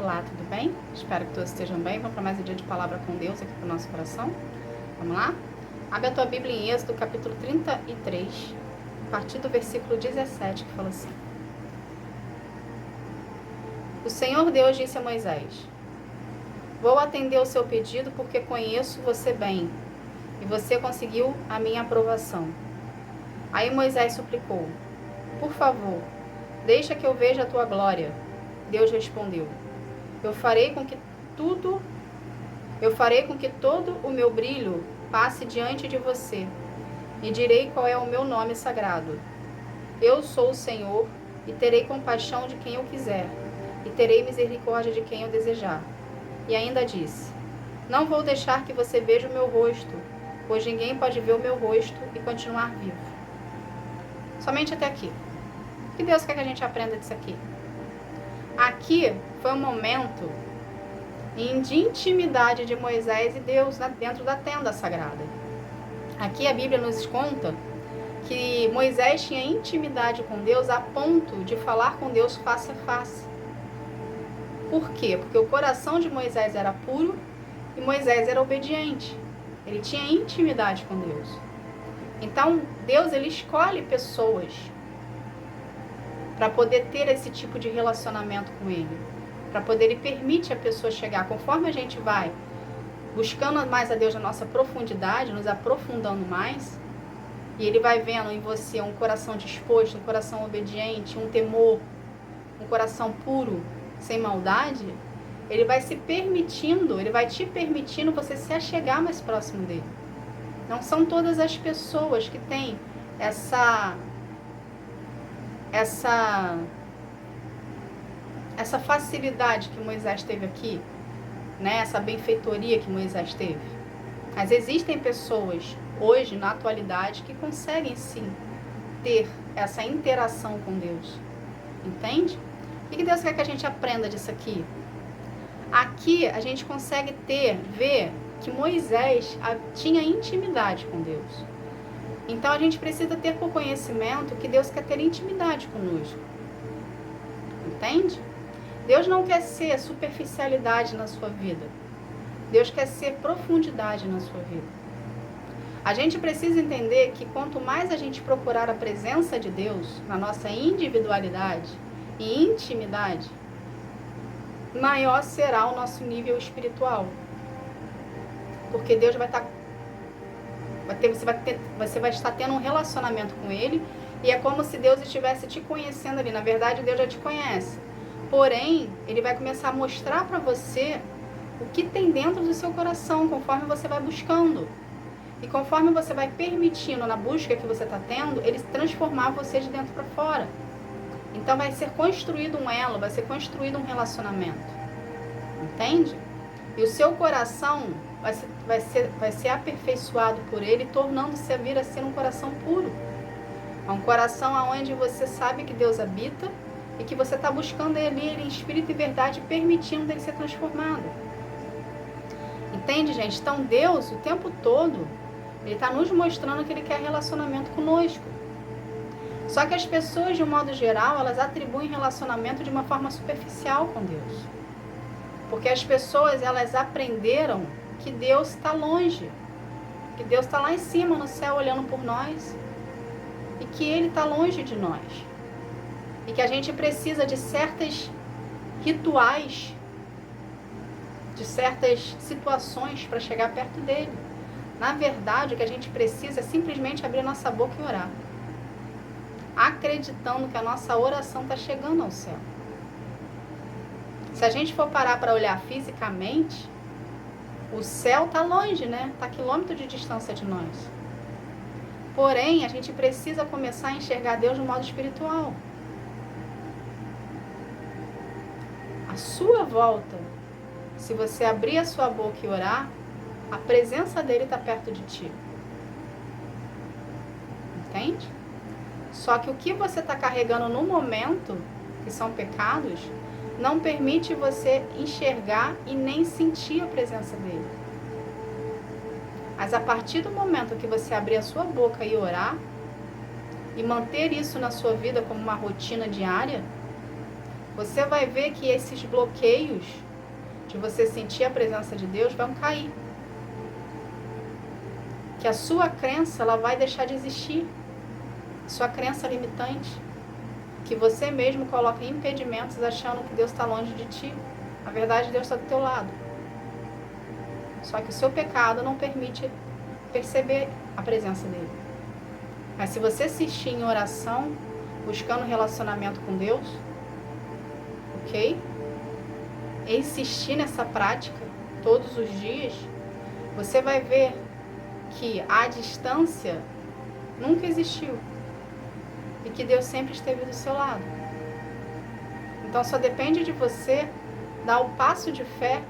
Olá, tudo bem? Espero que todos estejam bem. Vamos para mais um dia de palavra com Deus aqui para o nosso coração. Vamos lá? Abre a tua Bíblia em Êxodo, capítulo 33, a partir do versículo 17, que fala assim: O Senhor Deus disse a Moisés: Vou atender o seu pedido porque conheço você bem e você conseguiu a minha aprovação. Aí Moisés suplicou: Por favor, deixa que eu veja a tua glória. Deus respondeu: Eu farei com que todo o meu brilho passe diante de você, e direi qual é o meu nome sagrado. Eu sou o Senhor, e terei compaixão de quem eu quiser, e terei misericórdia de quem eu desejar. E ainda disse: Não vou deixar que você veja o meu rosto, pois ninguém pode ver o meu rosto e continuar vivo. Somente até aqui. O que Deus quer que a gente aprenda disso aqui? Aqui foi um momento de intimidade de Moisés e Deus dentro da tenda sagrada. Aqui a Bíblia nos conta que Moisés tinha intimidade com Deus a ponto de falar com Deus face a face. Por quê? Porque o coração de Moisés era puro e Moisés era obediente. Ele tinha intimidade com Deus. Então, Deus ele escolhe pessoas para poder ter esse tipo de relacionamento com Ele, para poder, Ele permite a pessoa chegar, conforme a gente vai buscando mais a Deus na nossa profundidade, nos aprofundando mais, e Ele vai vendo em você um coração disposto, um coração obediente, um temor, um coração puro, sem maldade, Ele vai se permitindo, Ele vai te permitindo você se achegar mais próximo dEle. Não são todas as pessoas que têm essa facilidade que Moisés teve aqui, né? Essa benfeitoria que Moisés teve. Mas existem pessoas hoje, na atualidade, que conseguem sim ter essa interação com Deus. Entende? O que Deus quer que a gente aprenda disso aqui? Aqui a gente consegue ver que Moisés tinha intimidade com Deus. Então a gente precisa ter por conhecimento que Deus quer ter intimidade conosco. Entende? Deus não quer ser superficialidade na sua vida. Deus quer ser profundidade na sua vida. A gente precisa entender que quanto mais a gente procurar a presença de Deus na nossa individualidade e intimidade, maior será o nosso nível espiritual. Porque Deus vai estar você vai estar tendo um relacionamento com Ele, e é como se Deus estivesse te conhecendo ali. Na verdade, Deus já te conhece. Porém, Ele vai começar a mostrar para você o que tem dentro do seu coração, conforme você vai buscando. E conforme você vai permitindo na busca que você está tendo, Ele transformar você de dentro para fora. Então vai ser construído um elo, vai ser construído um relacionamento. Entende? E o seu coração vai ser aperfeiçoado por Ele, tornando-se vir a ser um coração puro. É um coração onde você sabe que Deus habita e que você está buscando Ele em espírito e verdade, permitindo Ele ser transformado. Entende, gente? Então Deus, o tempo todo, Ele está nos mostrando que Ele quer relacionamento conosco. Só que as pessoas, de um modo geral, elas atribuem relacionamento de uma forma superficial com Deus. Porque as pessoas, elas aprenderam que Deus está longe, que Deus está lá em cima no céu olhando por nós, e que Ele está longe de nós, e que a gente precisa de certos rituais, de certas situações para chegar perto dEle. Na verdade, o que a gente precisa é simplesmente abrir nossa boca e orar, acreditando que a nossa oração está chegando ao céu. Se a gente for parar para olhar fisicamente, o céu está longe, né? Está a quilômetro de distância de nós. Porém, a gente precisa começar a enxergar Deus de um modo espiritual. A sua volta, se você abrir a sua boca e orar, a presença dele está perto de ti. Entende? Só que o que você está carregando no momento, que são pecados, não permite você enxergar e nem sentir a presença dele. Mas a partir do momento que você abrir a sua boca e orar, e manter isso na sua vida como uma rotina diária, você vai ver que esses bloqueios de você sentir a presença de Deus vão cair. Que a sua crença, ela vai deixar de existir. Sua crença limitante. Que você mesmo coloca impedimentos achando que Deus está longe de ti. Na verdade, Deus está do teu lado. Só que o seu pecado não permite perceber a presença dele. Mas se você assistir em oração, buscando relacionamento com Deus, ok? E insistir nessa prática todos os dias, você vai ver que a distância nunca existiu e que Deus sempre esteve do seu lado. Então só depende de você dar o passo de fé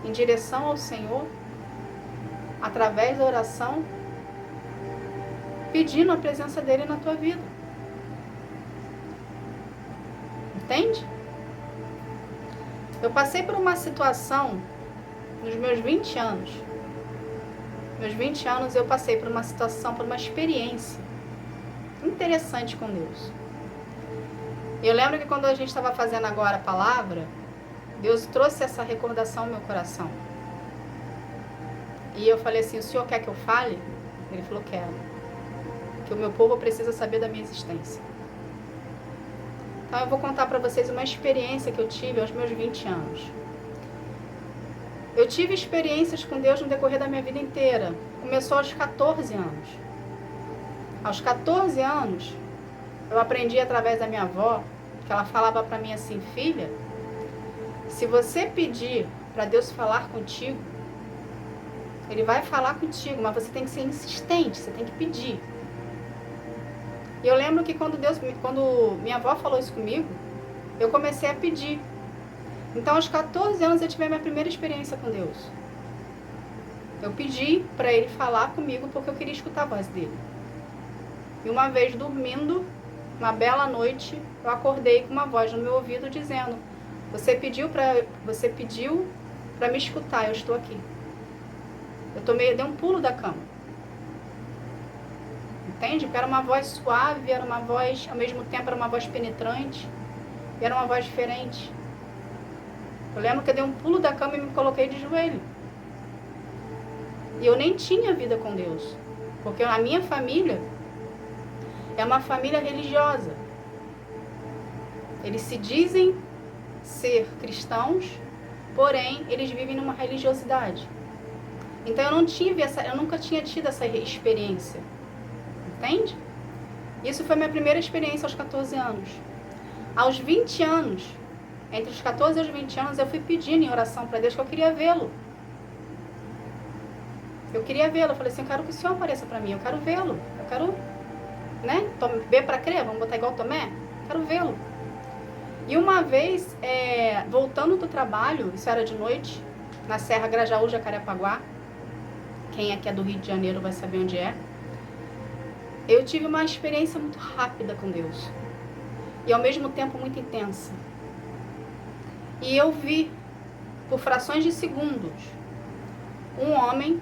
em direção ao Senhor, através da oração, pedindo a presença dele na tua vida. Entende? Eu passei por uma situação nos meus 20 anos. Meus 20 anos eu passei por uma situação, por uma experiência interessante com Deus. Eu lembro que quando a gente estava fazendo agora a palavra, Deus trouxe essa recordação ao meu coração. E eu falei assim, o senhor quer que eu fale? Ele falou, quero. Que o meu povo precisa saber da minha existência. Então eu vou contar para vocês uma experiência que eu tive aos meus 20 anos. Eu tive experiências com Deus no decorrer da minha vida inteira. Começou aos 14 anos. Aos 14 anos, eu aprendi através da minha avó, que ela falava para mim assim, filha, se você pedir para Deus falar contigo, Ele vai falar contigo, mas você tem que ser insistente, você tem que pedir. E eu lembro que quando minha avó falou isso comigo, eu comecei a pedir. Então, aos 14 anos, eu tive a minha primeira experiência com Deus. Eu pedi para Ele falar comigo porque eu queria escutar a voz dele. E uma vez dormindo, uma bela noite, eu acordei com uma voz no meu ouvido dizendo, você pediu para me escutar, eu estou aqui. Dei um pulo da cama. Entende? Porque era uma voz suave, era uma voz, ao mesmo tempo era uma voz penetrante, e era uma voz diferente. Eu lembro que eu dei um pulo da cama e me coloquei de joelho. E eu nem tinha vida com Deus, porque a minha família é uma família religiosa. Eles se dizem ser cristãos, porém eles vivem numa religiosidade. Então eu nunca tinha tido essa experiência. Entende? Isso foi minha primeira experiência aos 14 anos. Aos 20 anos, entre os 14 e os 20 anos, eu fui pedindo em oração para Deus que eu queria vê-lo. Eu queria vê-lo. Eu falei assim, eu quero que o Senhor apareça para mim. Eu quero vê-lo. Eu quero, né? Ver para crer. Vamos botar igual Tomé? Eu quero vê-lo. E uma vez, voltando do trabalho, isso era de noite, na Serra Grajaú, Jacarepaguá. Quem aqui é do Rio de Janeiro vai saber onde é. Eu tive uma experiência muito rápida com Deus. E ao mesmo tempo muito intensa. E eu vi, por frações de segundos, um homem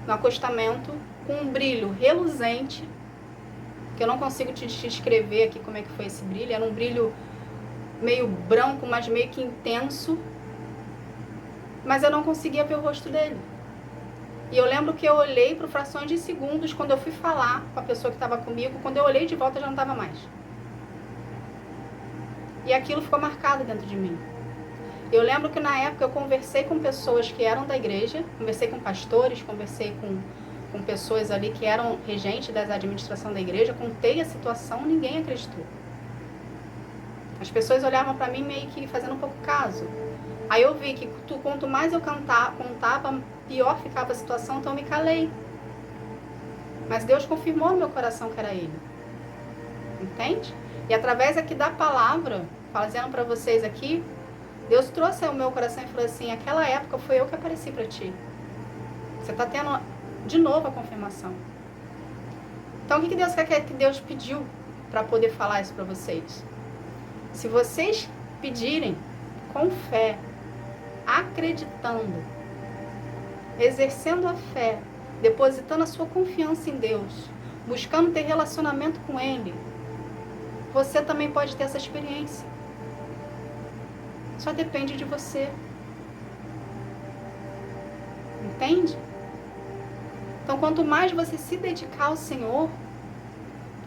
no acostamento com um brilho reluzente, que eu não consigo te descrever aqui como é que foi esse brilho. Era um brilho meio branco, mas meio que intenso. Mas eu não conseguia ver o rosto dele. E eu lembro que eu olhei por frações de segundos quando eu fui falar com a pessoa que estava comigo. Quando eu olhei de volta, já não estava mais. E aquilo ficou marcado dentro de mim. Eu lembro que na época eu conversei com pessoas que eram da igreja, conversei com pastores, conversei com pessoas ali que eram regentes da administração da igreja, contei a situação, ninguém acreditou. As pessoas olhavam para mim meio que fazendo um pouco caso. Aí eu vi que quanto mais eu contava, pior ficava a situação, então eu me calei. Mas Deus confirmou no meu coração que era Ele. Entende? E através aqui da palavra, fazendo para vocês aqui, Deus trouxe ao meu coração e falou assim, aquela época foi eu que apareci para ti. Você está tendo de novo a confirmação. Então o que Deus quer que Deus pediu para poder falar isso para vocês? Se vocês pedirem com fé, acreditando, exercendo a fé, depositando a sua confiança em Deus, buscando ter relacionamento com Ele, você também pode ter essa experiência. Só depende de você. Entende? Então, quanto mais você se dedicar ao Senhor,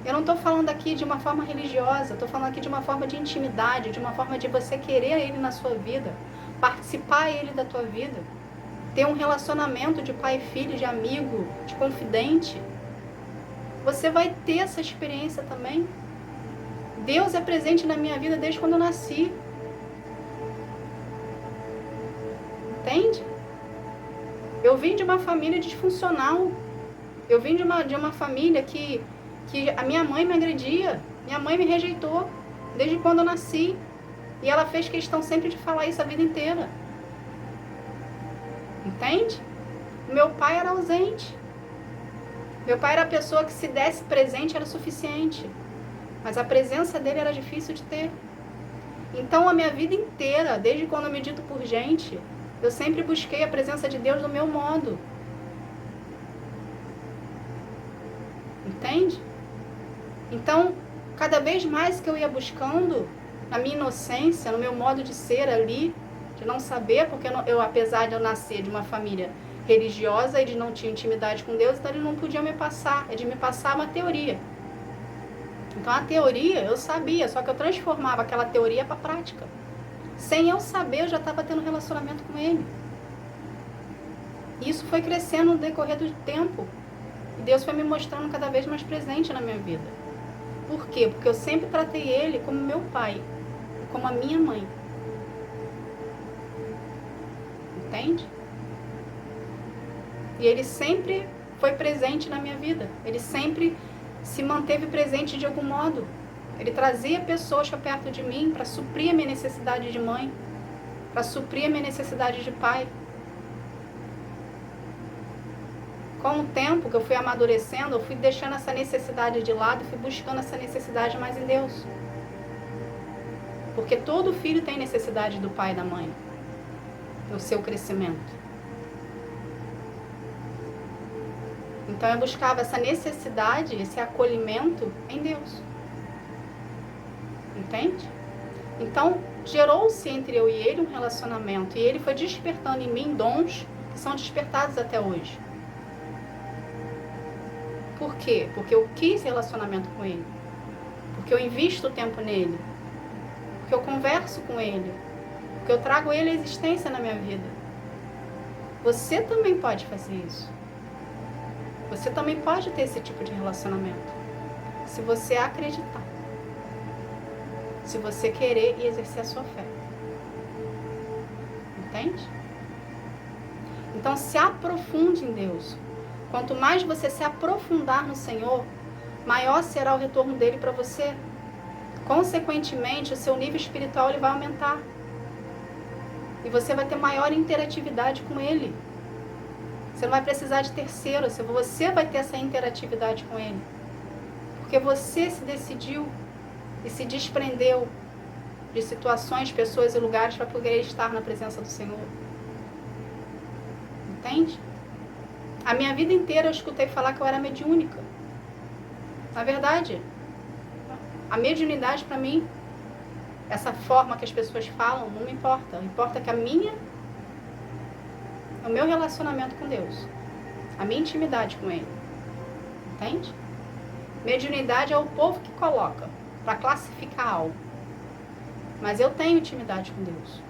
eu não estou falando aqui de uma forma religiosa, estou falando aqui de uma forma de intimidade, de uma forma de você querer Ele na sua vida, participar Ele da tua vida, ter um relacionamento de pai e filho, de amigo, de confidente. Você vai ter essa experiência também. Deus é presente na minha vida desde quando eu nasci. Entende? Eu vim de uma família disfuncional. Eu vim de uma família que a minha mãe me agredia. Minha mãe me rejeitou desde quando eu nasci. E ela fez questão sempre de falar isso a vida inteira. Entende? Meu pai era ausente. Meu pai era a pessoa que, se desse presente, era suficiente. Mas a presença dele era difícil de ter. Então, a minha vida inteira, desde quando eu medito por gente, eu sempre busquei a presença de Deus do meu modo. Entende? Então, cada vez mais que eu ia buscando, na minha inocência, no meu modo de ser ali, de não saber, porque eu, apesar de eu nascer de uma família religiosa e de não ter intimidade com Deus, então ele não podia me passar, de me passar uma teoria. Então a teoria eu sabia, só que eu transformava aquela teoria para a prática. Sem eu saber, eu já estava tendo relacionamento com Ele. E isso foi crescendo no decorrer do tempo. E Deus foi me mostrando cada vez mais presente na minha vida. Por quê? Porque eu sempre tratei Ele como meu pai, como a minha mãe. Entende? E Ele sempre foi presente na minha vida. Ele sempre se manteve presente de algum modo. Ele trazia pessoas para perto de mim para suprir a minha necessidade de mãe, para suprir a minha necessidade de pai. Com o tempo que eu fui amadurecendo, eu fui deixando essa necessidade de lado e fui buscando essa necessidade mais em Deus. Porque todo filho tem necessidade do pai e da mãe, no seu crescimento. Então eu buscava essa necessidade, esse acolhimento em Deus. Entende? Então gerou-se entre eu e ele um relacionamento. E ele foi despertando em mim dons que são despertados até hoje. Por quê? Porque eu quis relacionamento com ele. Porque eu invisto tempo nele. Porque eu converso com ele. Porque eu trago ele à existência na minha vida. Você também pode fazer isso. Você também pode ter esse tipo de relacionamento. Se você acreditar. Se você querer e exercer a sua fé. Entende? Então se aprofunde em Deus. Quanto mais você se aprofundar no Senhor, maior será o retorno dele para você. Consequentemente, o seu nível espiritual ele vai aumentar. E você vai ter maior interatividade com ele. Você não vai precisar de terceiro, você vai ter essa interatividade com ele. Porque você se decidiu e se desprendeu de situações, pessoas e lugares para poder estar na presença do Senhor. Entende? A minha vida inteira eu escutei falar que eu era mediúnica. Na verdade, a mediunidade para mim, essa forma que as pessoas falam, não me importa. Importa que o meu relacionamento com Deus, a minha intimidade com Ele. Entende? Mediunidade é o povo que coloca para classificar algo. Mas eu tenho intimidade com Deus.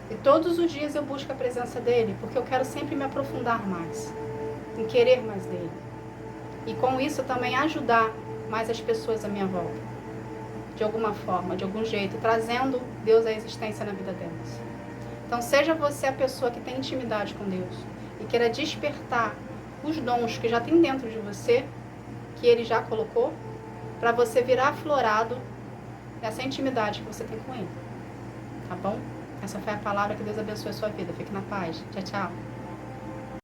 E todos os dias eu busco a presença dEle, porque eu quero sempre me aprofundar mais, em querer mais dEle. E com isso também ajudar mais as pessoas à minha volta. De alguma forma, de algum jeito, trazendo Deus à existência na vida delas. Então seja você a pessoa que tem intimidade com Deus e queira despertar os dons que já tem dentro de você, que Ele já colocou, para você virar aflorado nessa intimidade que você tem com Ele. Tá bom? Essa foi a palavra. Que Deus abençoe a sua vida. Fique na paz. Tchau, tchau.